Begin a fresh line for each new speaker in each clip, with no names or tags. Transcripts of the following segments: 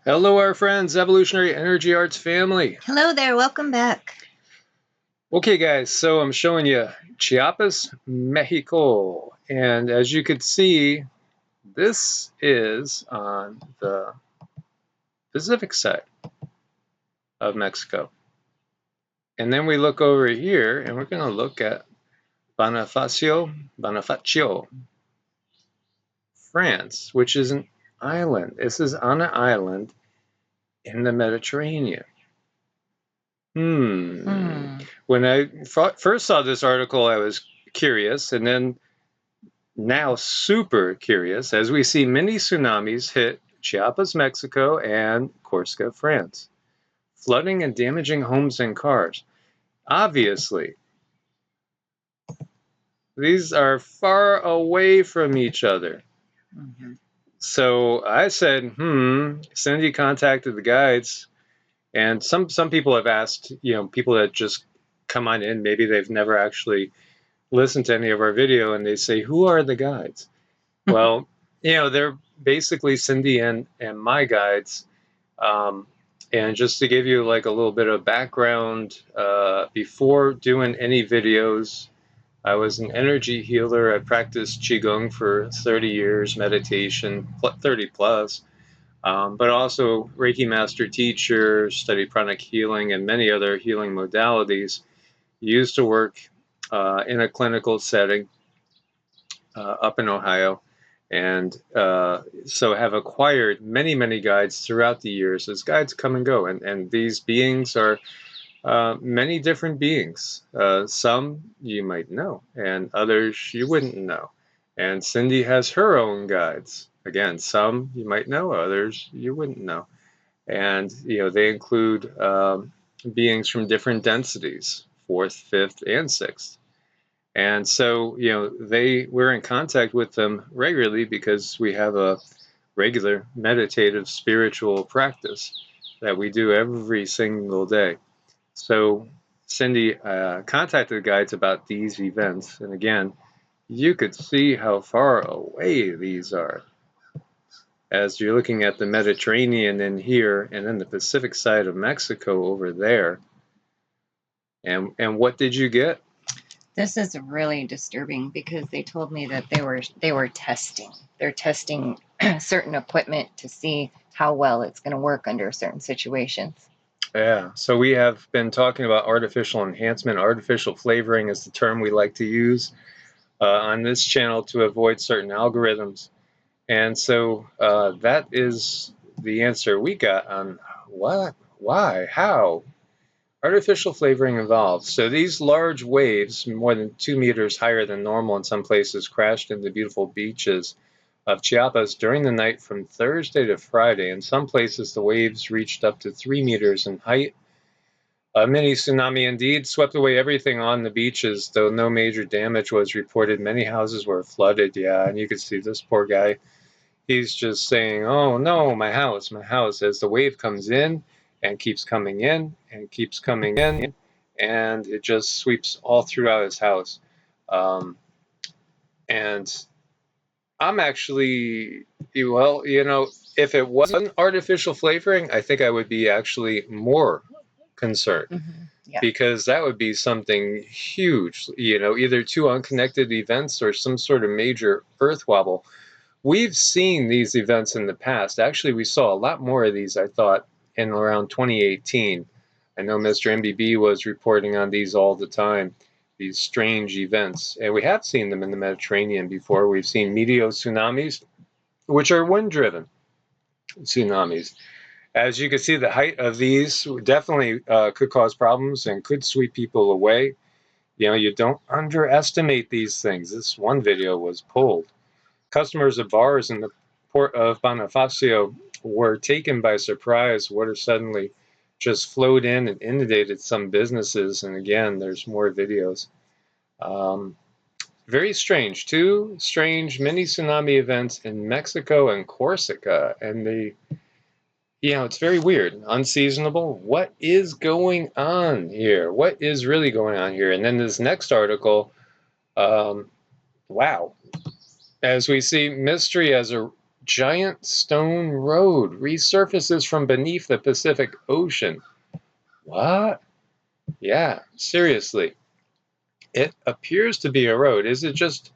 Hello, our friends, Evolutionary Energy Arts family.
Hello there, welcome back.
Okay, guys, so I'm showing you Chiapas, Mexico. And as you could see, this is on the Pacific side of Mexico. And then we look over here, and we're going to look at Bonifacio, France, which is an island. This is on an island in the Mediterranean. When I first saw this article, I was curious, and then now super curious as we see many tsunamis hit Chiapas, Mexico, and Corsica, France, flooding and damaging homes and cars. Obviously, these are far away from each other. So I said, Cindy contacted the guides, and some people have asked, people that just come on in, maybe they've never actually listened to any of our video, and they say, who are the guides? Well, they're basically Cindy and my guides. And just to give you like a little bit of background, before doing any videos, I was an energy healer. I practiced Qigong for 30 years, meditation, 30 plus, but also Reiki master teacher, studied pranic healing and many other healing modalities. Used to work in a clinical setting up in Ohio. And so have acquired many guides throughout the years as guides come and go. And these beings are many different beings. Some you might know, and others you wouldn't know. And Cindy has her own guides. Again, some you might know, others you wouldn't know. And, they include beings from different densities, 4th, 5th, and 6th. And so, we're in contact with them regularly because we have a regular meditative spiritual practice that we do every single day. So Cindy contacted the guides about these events. And again, you could see how far away these are as you're looking at the Mediterranean in here and then the Pacific side of Mexico over there. And what did you get?
This is really disturbing because they told me that they were testing. They're testing certain equipment to see how well it's going to work under certain situations.
Yeah, so we have been talking about artificial enhancement. Artificial flavoring is the term we like to use on this channel to avoid certain algorithms. And so that is the answer we got on what, why, how artificial flavoring involves. So these large waves, more than 2 meters higher than normal in some places, crashed into beautiful beaches of Chiapas during the night from Thursday to Friday. In some places, the waves reached up to 3 meters in height. A mini tsunami indeed swept away everything on the beaches, though no major damage was reported. Many houses were flooded, yeah, and you can see this poor guy. He's just saying, oh no, my house, as the wave comes in and keeps coming in and keeps coming in, and it just sweeps all throughout his house. And I'm actually, well, if it wasn't artificial flavoring, I think I would be actually more concerned.
Yeah.
Because that would be something huge, either two unconnected events or some sort of major earth wobble. We've seen these events in the past. Actually, we saw a lot more of these, I thought, in around 2018. I know Mr. MBB was reporting on these all the time, these strange events. And we have seen them in the Mediterranean before. We've seen meteor tsunamis, which are wind-driven tsunamis. As you can see, the height of these definitely could cause problems and could sweep people away. You don't underestimate these things. This one video was pulled. Customers of bars in the port of Bonifacio were taken by surprise. Water suddenly just flowed in and inundated some businesses. And again, there's more videos. Very strange. 2 strange mini tsunami events in Mexico and Corsica. And it's very weird, unseasonable. What is going on here? What is really going on here? And then this next article, wow. As we see, mystery as a giant stone road resurfaces from beneath the Pacific Ocean. What? Yeah, seriously. It appears to be a road. Is it just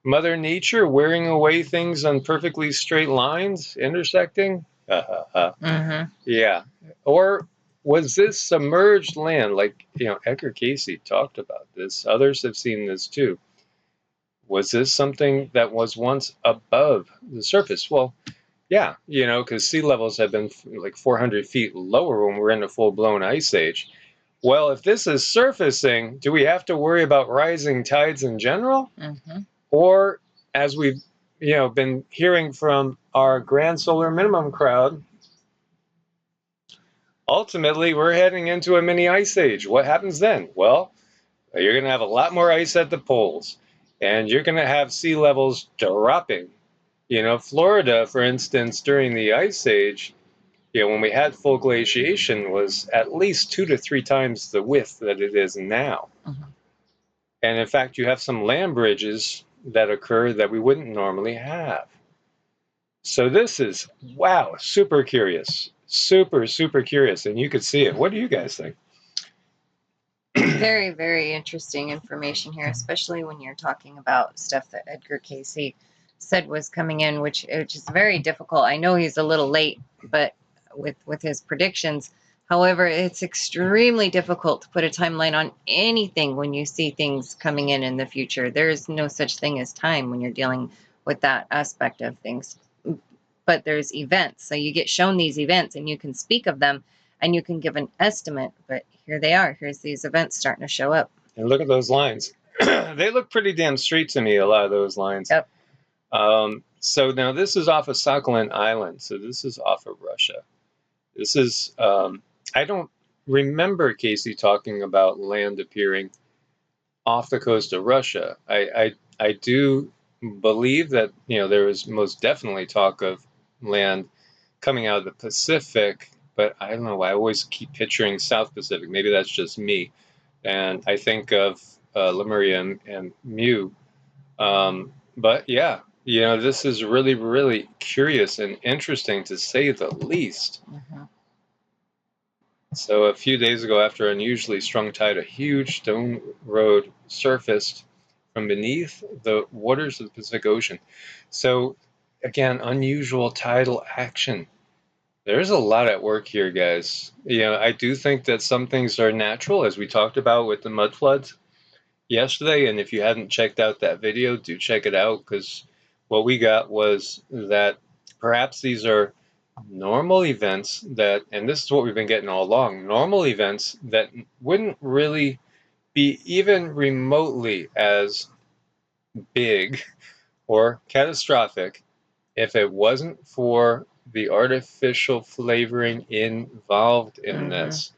Mother Nature wearing away things on perfectly straight lines, intersecting? Yeah. Or was this submerged land, like, Edgar Casey talked about this. Others have seen this too. Was this something that was once above the surface? Well, yeah, because sea levels have been like 400 feet lower when we're in a full-blown ice age. Well, if this is surfacing, do we have to worry about rising tides in general? Or, as we've been hearing from our grand solar minimum crowd, ultimately we're heading into a mini ice age. What happens then? Well, you're going to have a lot more ice at the poles, and you're going to have sea levels dropping. Florida, for instance, during the ice age, when we had full glaciation, was at least 2 to 3 times the width that it is now. And in fact, you have some land bridges that occur that we wouldn't normally have. So this is, wow, super curious. Super, super curious. And you could see it. What do you guys think?
Very, very interesting information here, especially when you're talking about stuff that Edgar Casey said was coming in, which is very difficult. I know he's a little late, but with his predictions. However, it's extremely difficult to put a timeline on anything when you see things coming in the future. There is no such thing as time when you're dealing with that aspect of things. But there's events. So you get shown these events and you can speak of them and you can give an estimate. But here they are. Here's these events starting to show up.
And look at those lines. They look pretty damn straight to me, a lot of those lines.
Yep.
So now this is off of Sakhalin Island. So this is off of Russia. This is, I don't remember Casey talking about land appearing off the coast of Russia. I do believe that, there was most definitely talk of land coming out of the Pacific, but I don't know. I always keep picturing South Pacific. Maybe that's just me. And I think of Lemuria and Mu. But yeah, this is really, really curious and interesting to say the least. So a few days ago, after an unusually strong tide, a huge stone road surfaced from beneath the waters of the Pacific Ocean. So again, unusual tidal action. There's a lot at work here, guys. I do think that some things are natural, as we talked about with the mud floods yesterday. And if you hadn't checked out that video, do check it out, because what we got was that perhaps these are normal events that, and this is what we've been getting all along, normal events that wouldn't really be even remotely as big or catastrophic if it wasn't for the artificial flavoring involved in this.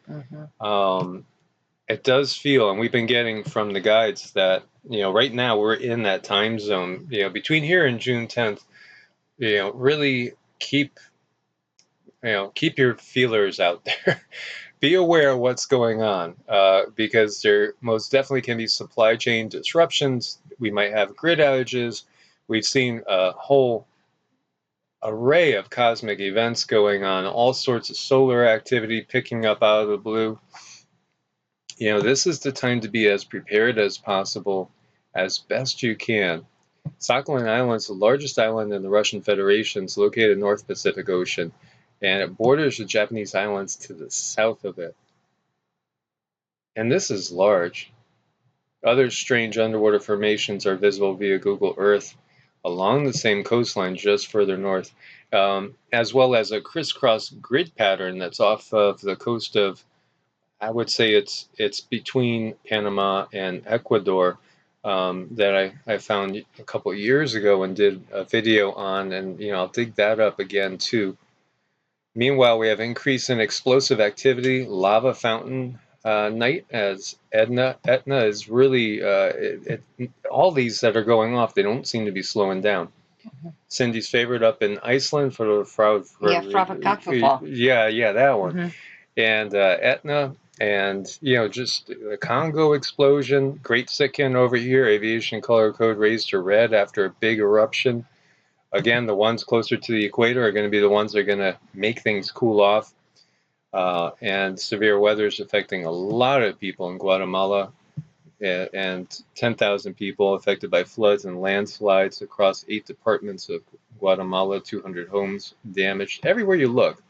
It does feel, and we've been getting from the guides that, right now we're in that time zone, between here and June 10th, really keep your feelers out there. Be aware of what's going on, because there most definitely can be supply chain disruptions. We might have grid outages. We've seen a whole array of cosmic events going on, all sorts of solar activity picking up out of the blue. This is the time to be as prepared as possible, as best you can. Sakhalin Island is the largest island in the Russian Federation. It's located in the North Pacific Ocean, and it borders the Japanese islands to the south of it. And this is large. Other strange underwater formations are visible via Google Earth along the same coastline just further north, as well as a crisscross grid pattern that's off of the coast of, I would say it's between Panama and Ecuador, that I found a couple of years ago and did a video on, and I'll dig that up again too. Meanwhile, we have increase in explosive activity, lava fountain night, as Etna is really, all these that are going off, they don't seem to be slowing down. Cindy's favorite up in Iceland for
Fravakakfafall.
Yeah, that one. And Etna, and just the Congo explosion, Great Sikkim over here, aviation color code raised to red after a big eruption. Again, the ones closer to the equator are going to be the ones that are going to make things cool off. And severe weather is affecting a lot of people in Guatemala, and 10,000 people affected by floods and landslides across 8 departments of Guatemala, 200 homes damaged everywhere you look.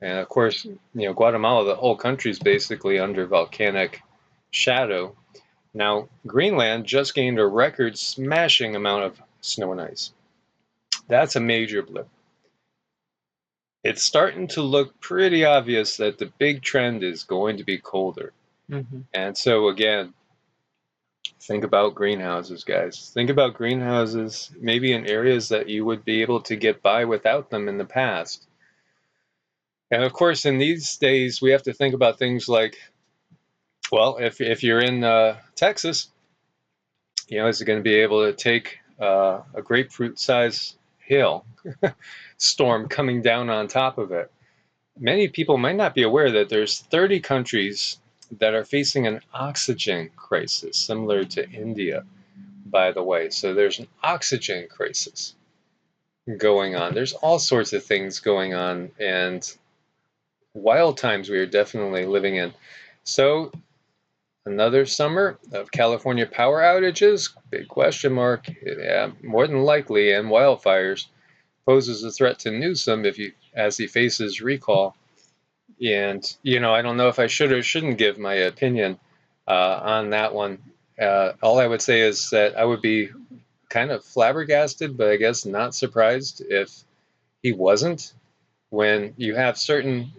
And of course, Guatemala, the whole country is basically under volcanic shadow. Now, Greenland just gained a record smashing amount of snow and ice. That's a major blip. It's starting to look pretty obvious that the big trend is going to be colder. Mm-hmm. And so again, think about greenhouses, guys. Think about greenhouses maybe in areas that you would be able to get by without them in the past. And of course, in these days, we have to think about things like, well, if you're in Texas, is it going to be able to take a grapefruit-sized hail storm coming down on top of it? Many people might not be aware that there's 30 countries that are facing an oxygen crisis, similar to India, by the way. So there's an oxygen crisis going on. There's all sorts of things going on, and wild times we are definitely living in. So another summer of California power outages, big question mark. Yeah, more than likely, and wildfires poses a threat to Newsom as he faces recall. And I don't know if I should or shouldn't give my opinion on that one. All I would say is that I would be kind of flabbergasted, but I guess not surprised if he wasn't. When you have certain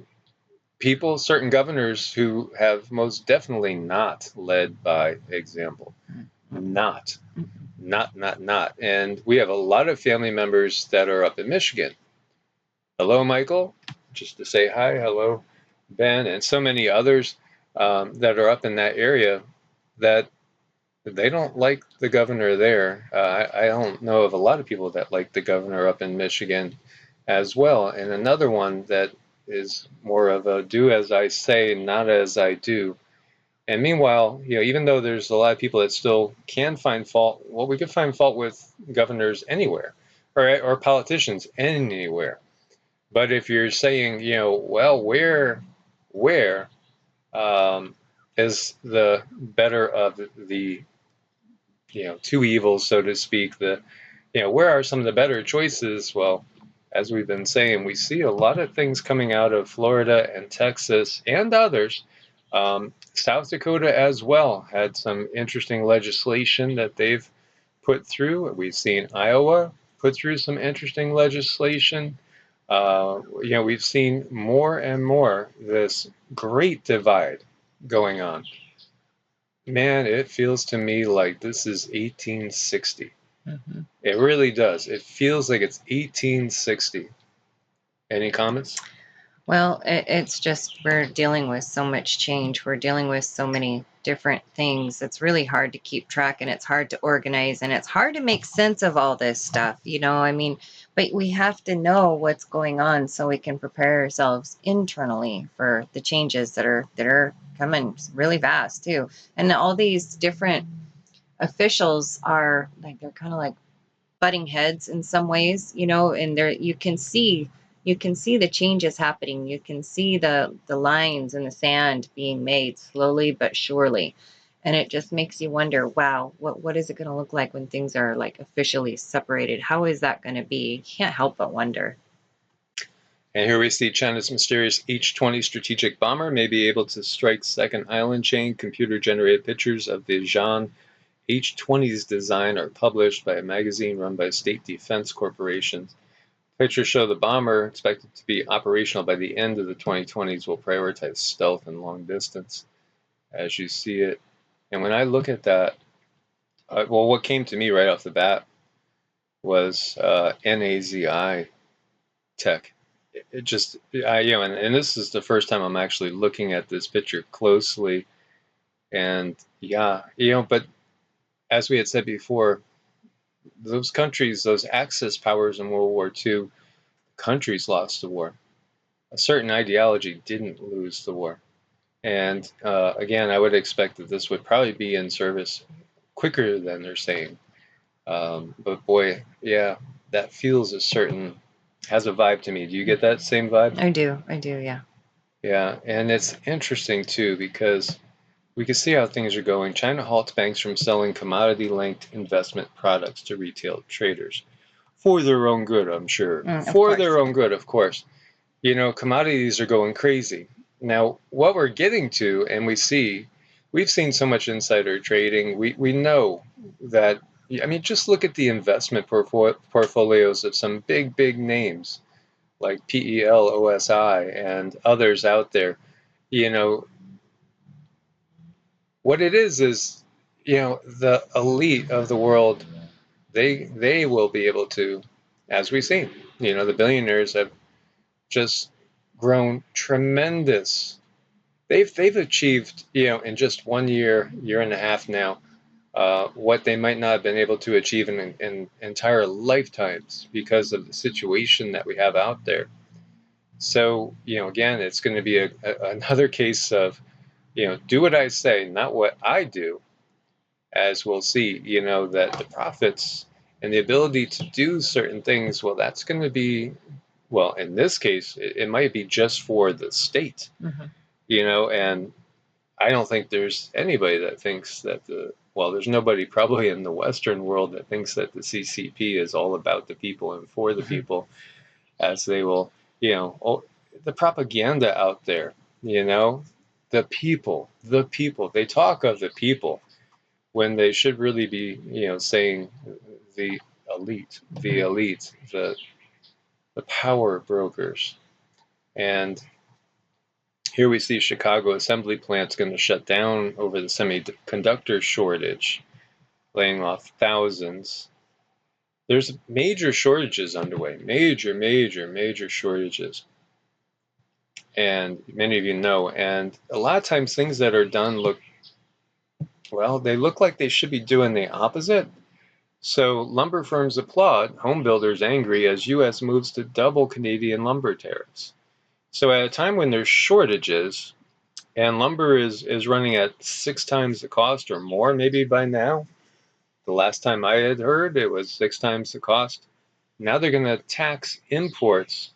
people, certain governors who have most definitely not led by example. Not. And we have a lot of family members that are up in Michigan. Hello, Michael. Just to say hi. Hello, Ben, and so many others that are up in that area that they don't like the governor there. I don't know of a lot of people that like the governor up in Michigan as well. And another one that is more of a do as I say, not as I do. And meanwhile, even though there's a lot of people that still can find fault, well, we could find fault with governors anywhere, or politicians anywhere. But if you're saying, well, where is the better of the two evils, so to speak, where are some of the better choices? Well, as we've been saying, we see a lot of things coming out of Florida and Texas and others. South Dakota as well had some interesting legislation that they've put through. We've seen Iowa put through some interesting legislation. We've seen more and more this great divide going on. Man, it feels to me like this is 1860. Mm-hmm. It really does. It feels like it's 1860. Any comments?
Well, it's just we're dealing with so much change. We're dealing with so many different things. It's really hard to keep track, and it's hard to organize, and it's hard to make sense of all this stuff. But we have to know what's going on so we can prepare ourselves internally for the changes that are coming really fast too. And all these different officials are they're kind of like butting heads in some ways, and there you can see the changes happening. You can see the lines in the sand being made slowly but surely. And it just makes you wonder, wow, what is it going to look like when things are like officially separated? How is that going to be? You can't help but wonder.
And here we see China's mysterious H-20 strategic bomber may be able to strike second island chain. Computer-generated pictures of the Zhan H-20's design are published by a magazine run by State Defense Corporation. Pictures show the bomber, expected to be operational by the end of the 2020s, will prioritize stealth and long distance, as you see it. And when I look at that, what came to me right off the bat was NAZI tech. And this is the first time I'm actually looking at this picture closely. And but as we had said before, those countries, those Axis powers in World War II, countries lost the war. A certain ideology didn't lose the war. And again, I would expect that this would probably be in service quicker than they're saying. But boy, yeah, that feels has a vibe to me. Do you get that same vibe?
I do, yeah.
Yeah, and it's interesting too because we can see how things are going. China halts banks from selling commodity-linked investment products to retail traders. For their own good, I'm sure. For their own good, of course. Commodities are going crazy. Now, what we're getting to, and we've seen so much insider trading. We know that, I mean, just look at the investment portfolios of some big names like PELOSI and others out there. What it is, the elite of the world, they will be able to, as we've seen, the billionaires have just grown tremendous. They've achieved, in just 1 year and a half now, what they might not have been able to achieve in entire lifetimes because of the situation that we have out there. So, again, it's going to be another case of, do what I say, not what I do, as we'll see, that the profits and the ability to do certain things, well, that's going to be, well, in this case, it might be just for the state, and I don't think there's anybody that thinks that there's nobody probably in the Western world that thinks that the CCP is all about the people and for the people, as they will, the propaganda out there, the people, they talk of the people when they should really be, saying the elite, the power brokers. And here we see Chicago assembly plant's going to shut down over the semiconductor shortage, laying off thousands. There's major shortages underway, major shortages. And many of you know, and a lot of times things that are done they look like they should be doing the opposite. So lumber firms applaud, home builders angry as U.S. moves to double Canadian lumber tariffs. So at a time when there's shortages, and lumber is running at 6 times the cost or more maybe by now. The last time I had heard, it was 6 times the cost. Now they're going to tax imports,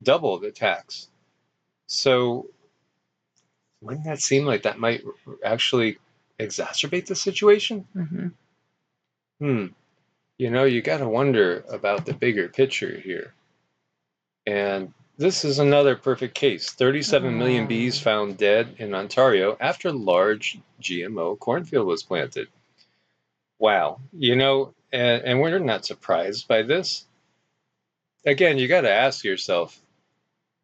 double the tax. So wouldn't that seem like that might actually exacerbate the situation? You got to wonder about the bigger picture here. And this is another perfect case. 37 million bees found dead in Ontario after a large GMO cornfield was planted. Wow. And we're not surprised by this. Again, you got to ask yourself,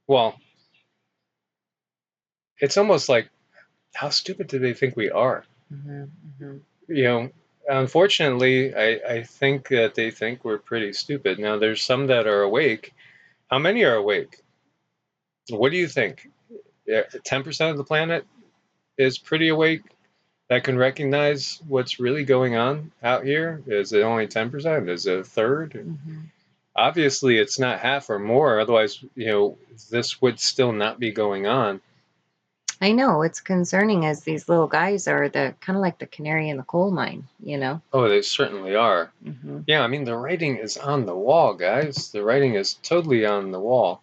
well, it's almost like, how stupid do they think we are? Unfortunately, I think that they think we're pretty stupid. Now, there's some that are awake. How many are awake? What do you think? 10% of the planet is pretty awake that can recognize what's really going on out here? Is it only 10%? Is it a third? Obviously, it's not half or more. Otherwise, this would still not be going on.
I know, it's concerning as these little guys are the kind of like the canary in the coal mine,
Oh, they certainly are. Yeah, I mean, the writing is on the wall, guys. The writing is totally on the wall.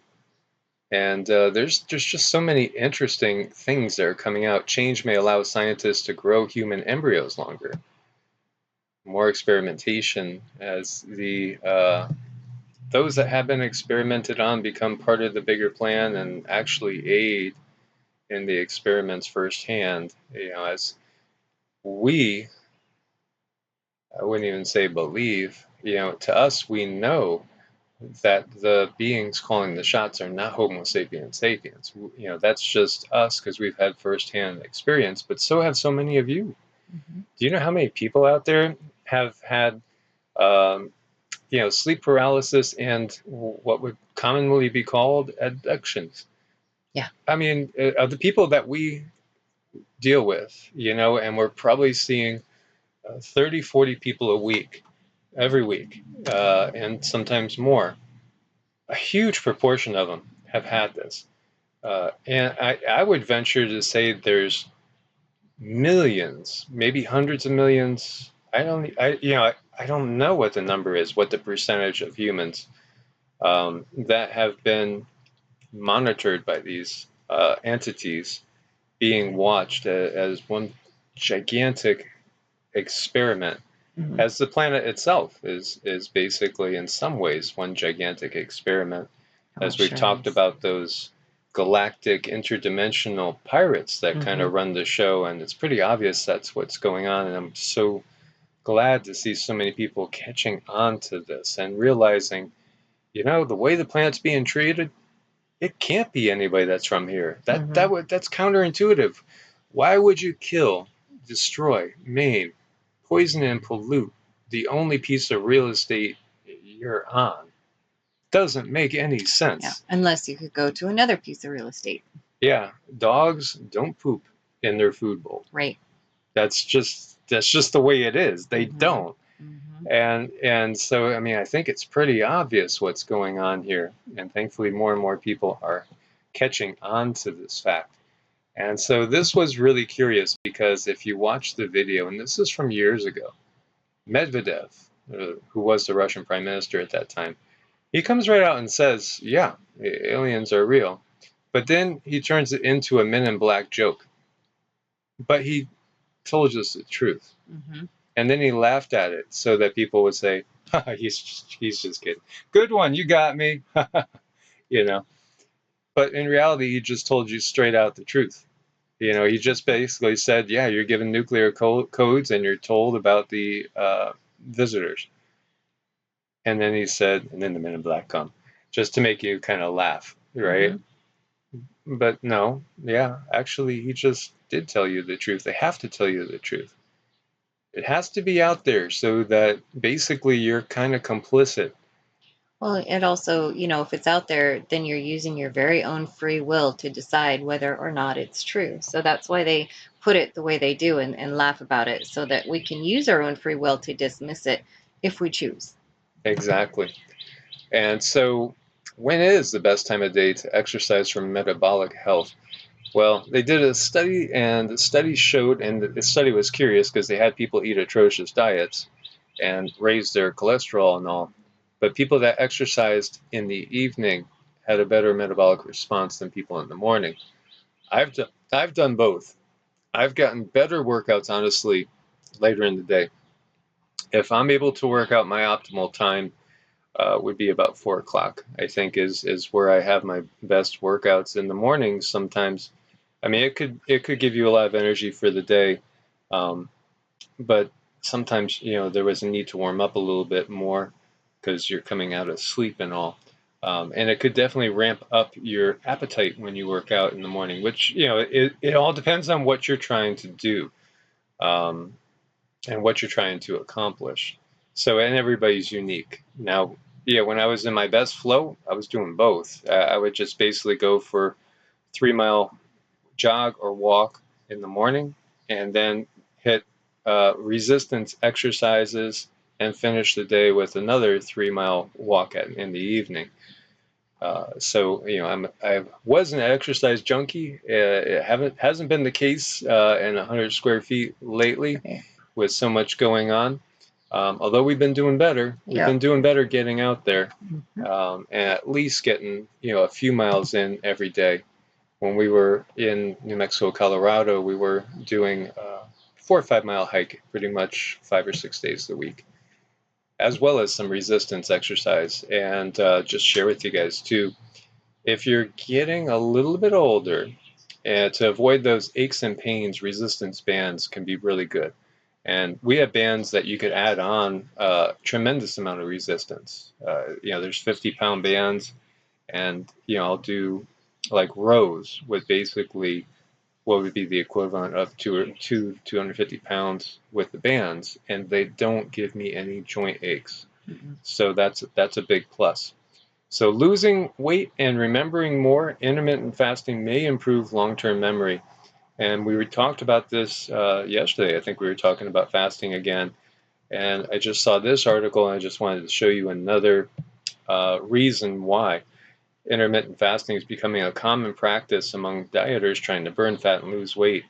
And there's just so many interesting things that are coming out. Change may allow scientists to grow human embryos longer. More experimentation as those that have been experimented on become part of the bigger plan and actually aid in the experiments firsthand. As I wouldn't even say believe, to us, we know that the beings calling the shots are not Homo sapiens sapiens. That's just us because we've had firsthand experience, but so have so many of you. Do you know how many people out there have had, sleep paralysis and what would commonly be called abductions?
Yeah.
I mean, of the people that we deal with, and we're probably seeing 30, 40 people a week, every week, and sometimes more. A huge proportion of them have had this. And I would venture to say there's millions, maybe hundreds of millions. I don't know what the number is, what the percentage of humans that have been monitored by these entities being watched as one gigantic experiment, as the planet itself is basically in some ways one gigantic experiment, as we've talked about those galactic interdimensional pirates that kind of run the show, and it's pretty obvious that's what's going on, and I'm so glad to see so many people catching on to this and realizing, the way the planet's being treated, it can't be anybody that's from here. That's counterintuitive. Why would you kill, destroy, maim, poison, and pollute the only piece of real estate you're on? Doesn't make any sense.
Yeah, unless you could go to another piece of real estate.
Yeah, dogs don't poop in their food bowl.
Right.
That's just the way it is. They don't. And so, I mean, I think it's pretty obvious what's going on here. And thankfully, more and more people are catching on to this fact. And so this was really curious because if you watch the video, and this is from years ago, Medvedev, who was the Russian prime minister at that time, he comes right out and says, yeah, aliens are real. But then he turns it into a Men in Black joke. But he told us the truth. And then he laughed at it so that people would say, he's just kidding. Good one, you got me. But in reality, he just told you straight out the truth. He just basically said, yeah, you're given nuclear codes and you're told about the visitors. And then he said, and then the Men in Black come, just to make you kind of laugh, right? But no, yeah, actually, he just did tell you the truth. They have to tell you the truth. It has to be out there so that basically you're kind of complicit.
Well, it also, if it's out there, then you're using your very own free will to decide whether or not it's true. So that's why they put it the way they do and laugh about it, so that we can use our own free will to dismiss it if we choose.
Exactly. And so when is the best time of day to exercise for metabolic health? Well, they did a study, and the study showed, and the study was curious because they had people eat atrocious diets and raise their cholesterol and all. But people that exercised in the evening had a better metabolic response than people in the morning. I've done both. I've gotten better workouts, honestly, later in the day. If I'm able to work out, my optimal time would be about 4 o'clock, I think is where I have my best workouts. In the mornings sometimes, I mean, it could give you a lot of energy for the day, but sometimes, there was a need to warm up a little bit more because you're coming out of sleep and all. And it could definitely ramp up your appetite when you work out in the morning, which, it all depends on what you're trying to do, and what you're trying to accomplish. So, and everybody's unique. Now, yeah, when I was in my best flow, I was doing both. I would just basically go for 3-mile jog or walk in the morning, and then hit resistance exercises and finish the day with another 3-mile walk in the evening. So I was an exercise junkie. It hasn't been the case in 100 square feet lately, with so much going on. Although we've been doing better, getting out there, and at least getting a few miles in every day. When we were in New Mexico, Colorado, we were doing 4 or 5 mile hike pretty much 5 or 6 days a week, as well as some resistance exercise. And just share with you guys too, if you're getting a little bit older, and to avoid those aches and pains, resistance bands can be really good. And we have bands that you could add on a tremendous amount of resistance. There's 50-pound bands, and I'll do like rows with basically what would be the equivalent of 250 pounds with the bands, and they don't give me any joint aches. So that's a big plus. So losing weight and remembering more, intermittent fasting may improve long-term memory. And we talked about this yesterday. I think we were talking about fasting again. And I just saw this article, and I just wanted to show you another reason why intermittent fasting is becoming a common practice among dieters trying to burn fat and lose weight.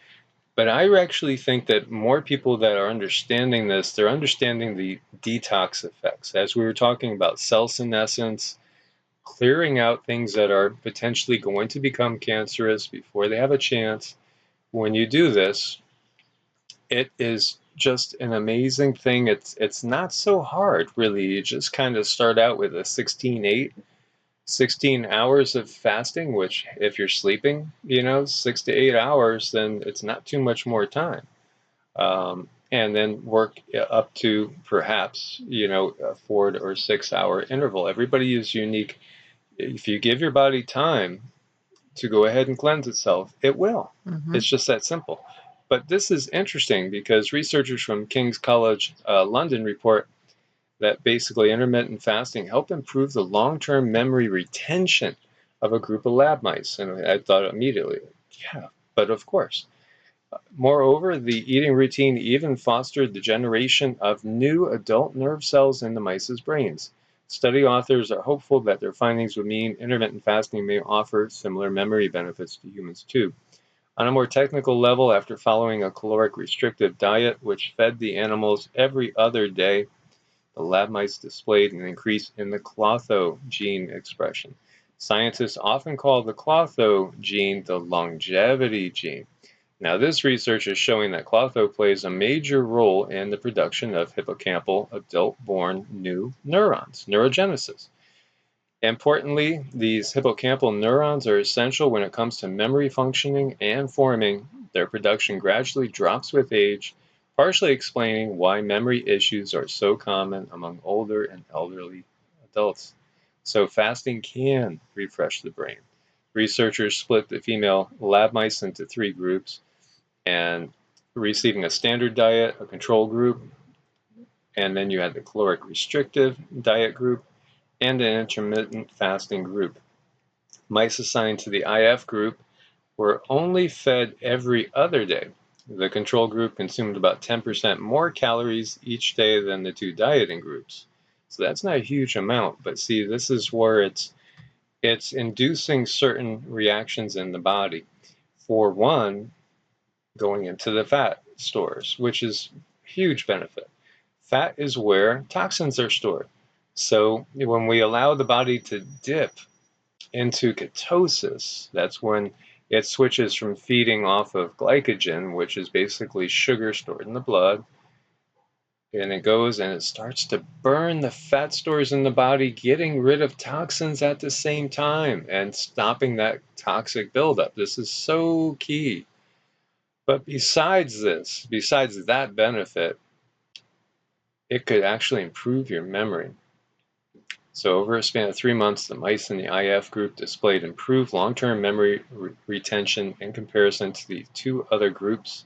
But I actually think that more people that are understanding this, they're understanding the detox effects. As we were talking about cell senescence, clearing out things that are potentially going to become cancerous before they have a chance. When you do this, it is just an amazing thing. It's not so hard, really. You just kind of start out with a 16-8, 16 hours of fasting, which if you're sleeping, 6 to 8 hours, then it's not too much more time. And then work up to perhaps, a 4 or 6 hour interval. Everybody is unique. If you give your body time to go ahead and cleanse itself, it will.
Mm-hmm.
It's just that simple. But this is interesting because researchers from King's College London report that basically intermittent fasting helped improve the long-term memory retention of a group of lab mice. And I thought immediately, yeah, but of course. Moreover, the eating routine even fostered the generation of new adult nerve cells in the mice's brains. Study authors are hopeful that their findings would mean intermittent fasting may offer similar memory benefits to humans too. On a more technical level, after following a caloric restrictive diet which fed the animals every other day, the lab mice displayed an increase in the Klotho gene expression. Scientists often call the Klotho gene the longevity gene. Now, this research is showing that Klotho plays a major role in the production of hippocampal adult-born new neurons, neurogenesis. Importantly, these hippocampal neurons are essential when it comes to memory functioning and forming. Their production gradually drops with age, partially explaining why memory issues are so common among older and elderly adults. So fasting can refresh the brain. Researchers split the female lab mice into 3 groups, and receiving a standard diet, a control group, and then you had the caloric restrictive diet group, and an intermittent fasting group. Mice assigned to the IF group were only fed every other day. The control group consumed about 10% more calories each day than the 2 dieting groups. So that's not a huge amount, but see, this is where it's inducing certain reactions in the body. For one, going into the fat stores, which is a huge benefit. Fat is where toxins are stored. So when we allow the body to dip into ketosis, that's when it switches from feeding off of glycogen, which is basically sugar stored in the blood, and it goes and it starts to burn the fat stores in the body, getting rid of toxins at the same time and stopping that toxic buildup. This is so key. But besides that benefit, it could actually improve your memory. So over a span of 3 months, the mice in the IF group displayed improved long-term memory retention in comparison to the 2 other groups.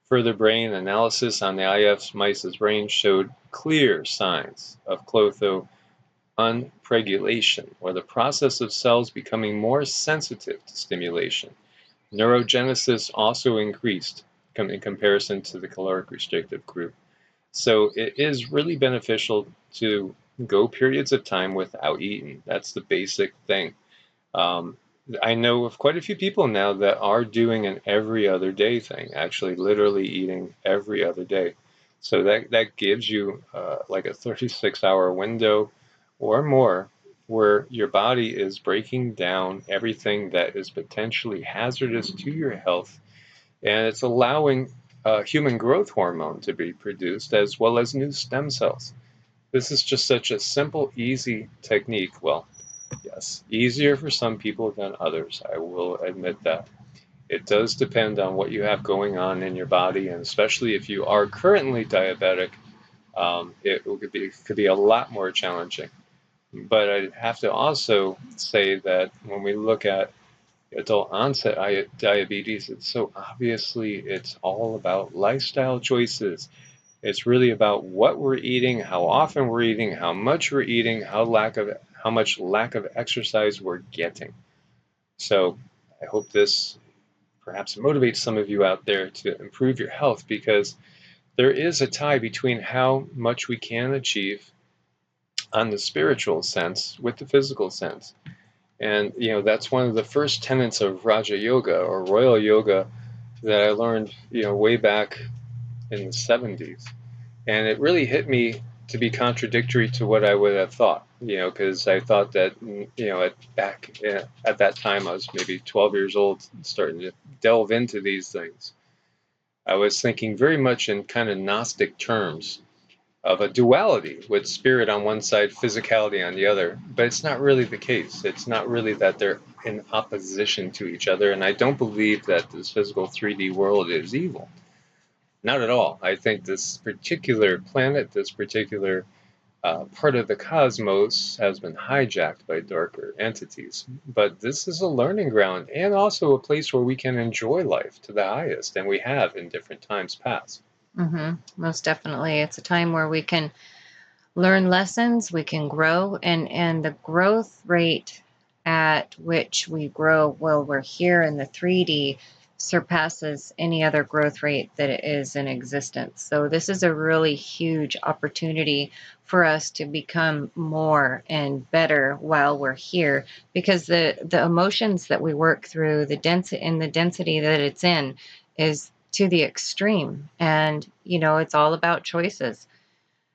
Further brain analysis on the IF mice's brain showed clear signs of Klotho unpregulation, or the process of cells becoming more sensitive to stimulation. Neurogenesis also increased in comparison to the caloric restrictive group. So it is really beneficial to go periods of time without eating. That's the basic thing. Um, I know of quite a few people now that are doing an every other day thing, actually literally eating every other day. So that gives you like a 36-hour window or more where your body is breaking down everything that is potentially hazardous to your health, and it's allowing human growth hormone to be produced as well as new stem cells. This is just such a simple, easy technique. Well, yes, easier for some people than others. I will admit that. It does depend on what you have going on in your body, and especially if you are currently diabetic, it could be a lot more challenging. But I have to also say that when we look at adult onset diabetes, it's all about lifestyle choices. It's really about what we're eating, how often we're eating, how much we're eating, how much lack of exercise we're getting. So I hope this perhaps motivates some of you out there to improve your health, because there is a tie between how much we can achieve on the spiritual sense with the physical sense. And that's one of the first tenets of Raja Yoga, or royal yoga, that I learned, way back in the 70s. And it really hit me to be contradictory to what I would have thought, because I thought that, at that time I was maybe 12 years old, starting to delve into these things. I was thinking very much in kind of Gnostic terms of a duality with spirit on one side, physicality on the other. But it's not really the case. It's not really that they're in opposition to each other. And I don't believe that this physical 3D world is evil. Not at all. I think this particular planet, this particular part of the cosmos has been hijacked by darker entities. But this is a learning ground and also a place where we can enjoy life to the highest, and we have in different times past.
Most definitely. It's a time where we can learn lessons, we can grow, and the growth rate at which we grow while we're here in the 3D surpasses any other growth rate that is in existence. So this is a really huge opportunity for us to become more and better while we're here, because the emotions that we work through, the density that it's in is to the extreme. And it's all about choices.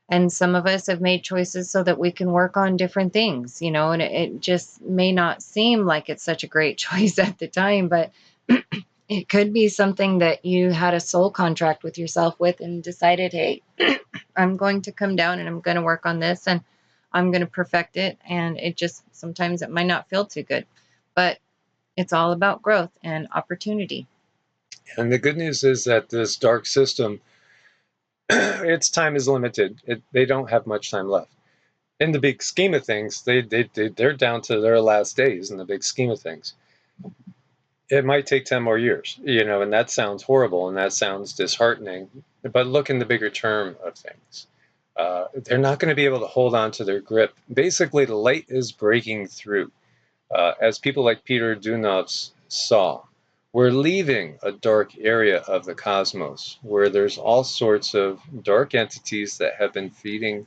And some of us have made choices so that we can work on different things, and it just may not seem like it's such a great choice at the time, but it could be something that you had a soul contract with yourself with and decided, hey, I'm going to come down and I'm going to work on this and I'm going to perfect it. And sometimes it might not feel too good, but it's all about growth and opportunity.
And the good news is that this dark system, its time is limited. They don't have much time left. In the big scheme of things, they're down to their last days in the big scheme of things. It might take 10 more years, and that sounds horrible and that sounds disheartening. But look in the bigger term of things. They're not going to be able to hold on to their grip. Basically, the light is breaking through. As people like Peter Dunovs saw, we're leaving a dark area of the cosmos where there's all sorts of dark entities that have been feeding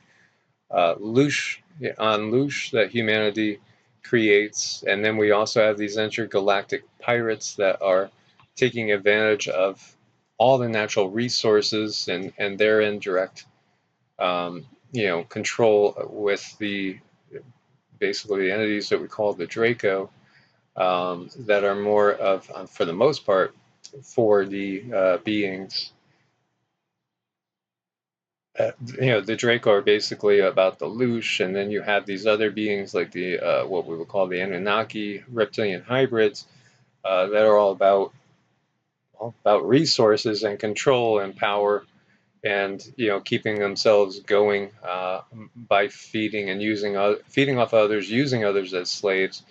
loosh that humanity creates. And then we also have these intergalactic pirates that are taking advantage of all the natural resources, and they're in direct control with basically the entities that we call the Draco, that are more of, for the most part, for the beings. The Draco are basically about the Loosh, and then you have these other beings like the what we would call the Anunnaki reptilian hybrids, that are all about resources and control and power, and keeping themselves going by feeding off others, using others as slaves.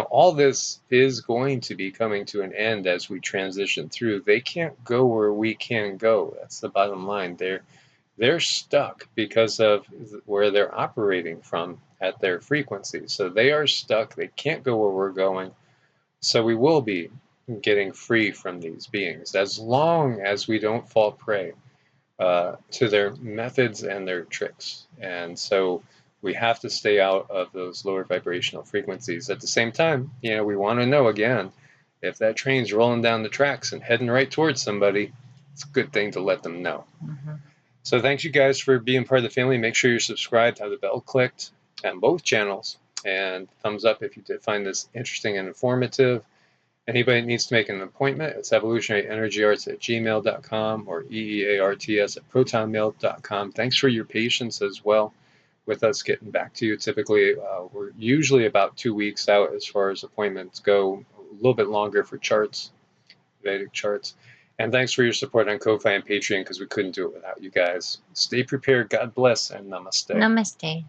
All this is going to be coming to an end as we transition through. They can't go where we can go. That's the bottom line. They're stuck because of where they're operating from at their frequency. So they are stuck. They can't go where we're going. So we will be getting free from these beings as long as we don't fall prey to their methods and their tricks. And so we have to stay out of those lower vibrational frequencies. At the same time, we want to know, again, if that train's rolling down the tracks and heading right towards somebody, it's a good thing to let them know. So thanks you guys for being part of the family. Make sure you're subscribed, have the bell clicked on both channels, and thumbs up if you did find this interesting and informative. Anybody that needs to make an appointment, it's evolutionaryenergyarts@gmail.com or EEARTS@protonmail.com. Thanks for your patience as well with us getting back to you. Typically, we're usually about 2 weeks out as far as appointments go, a little bit longer for charts, Vedic charts. And thanks for your support on Ko-Fi and Patreon, because we couldn't do it without you guys. Stay prepared. God bless, and namaste.
Namaste.